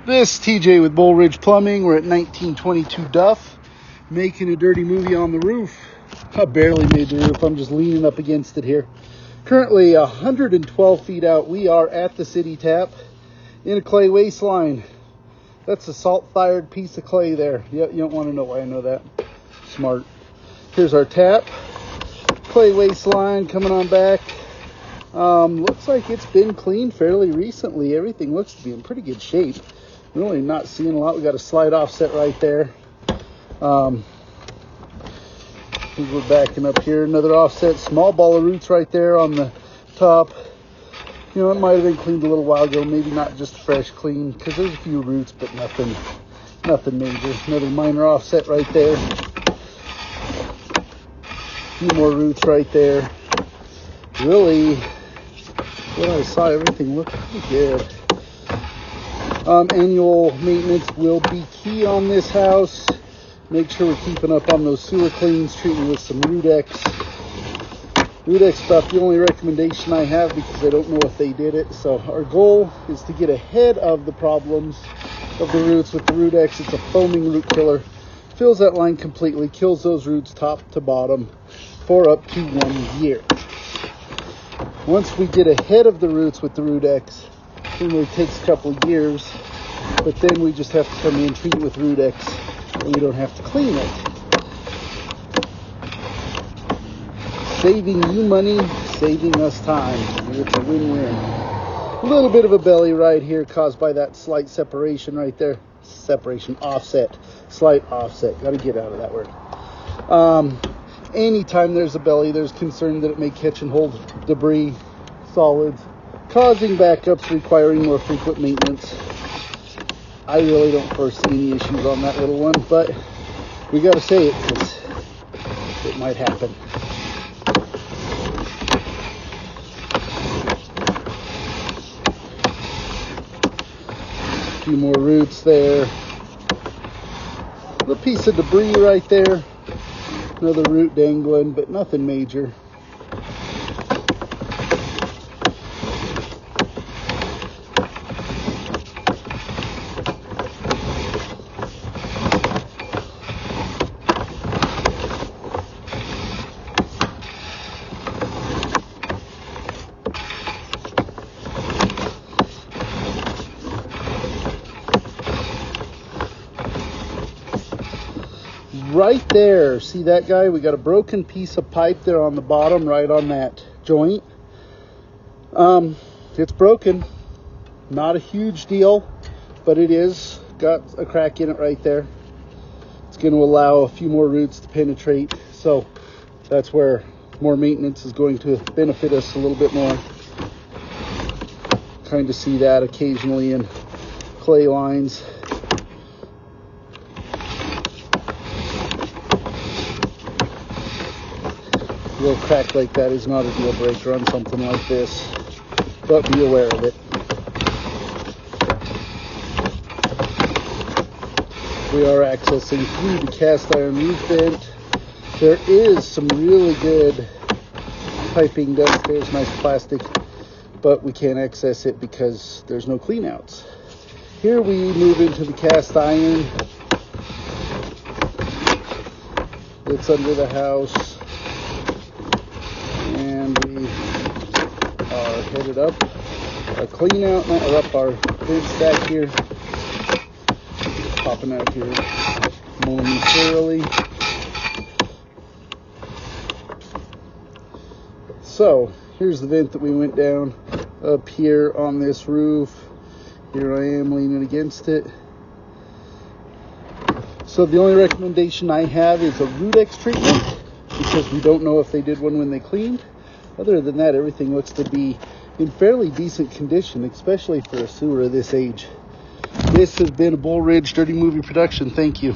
This TJ with Bull Ridge Plumbing. We're at 1922 Duff, making a dirty movie on the roof. I barely made the roof. I'm just leaning up against it here. Currently 112 feet out. We are at the city tap in a clay waistline. That's a salt-fired piece of clay there. You don't want to know why I know that. Smart. Here's our tap. Clay waistline coming on back. Looks like it's been cleaned fairly recently. Everything looks to be in pretty good shape. Really not seeing a lot. We got a slide offset right there. We're backing up here. Another offset. Small ball of roots right there on the top. You know, it might have been cleaned a little while ago. Maybe not just fresh clean, because there's a few roots, but nothing major. Another minor offset right there. A few more roots right there. Really, what I saw, everything looked pretty good. Annual maintenance will be key on this house. Make sure we're keeping up on those sewer cleans, treating with some Rudex. Rudex stuff, the only recommendation I have, because I don't know if they did it. So our goal is to get ahead of the problems of the roots with the Rudex. It's a foaming root killer. Fills that line completely, kills those roots top to bottom for up to 1 year. Once we get ahead of the roots with the Rudex, it only takes a couple of years, but then we just have to come in and treat it with Rudex, and we don't have to clean it. Saving you money, saving us time. It's a win-win. A little bit of a belly ride here caused by that slight separation right there. Separation, offset, slight offset. Got to get out of that word. Anytime there's a belly, there's concern that it may catch and hold debris, solids, causing backups requiring more frequent maintenance. I really don't foresee any issues on that little one, but we got to say it because it might happen. A few more roots there. A little piece of debris right there. Another root dangling, but nothing major. Right there, see that guy? We got a broken piece of pipe there on the bottom, right on that joint. It's broken. Not a huge deal, but it is got a crack in it right there. It's going to allow a few more roots to penetrate, so that's where more maintenance is going to benefit us a little bit more. Kind of see that occasionally in clay lines. A little crack like that is not a deal breaker on something like this, but be aware of it. We are accessing through the cast iron roof vent. There is some really good piping downstairs, nice plastic, but we can't access it because there's no clean outs. Here we move into the cast iron. It's under the house. And we are headed up our clean out now, or up our big stack here. Popping out here momentarily. So here's the vent that we went down up here on this roof. Here I am leaning against it. So the only recommendation I have is a Rudex treatment, because we don't know if they did one when they cleaned. Other than that, everything looks to be in fairly decent condition, especially for a sewer of this age. This has been a Bull Ridge Dirty Movie production. Thank you.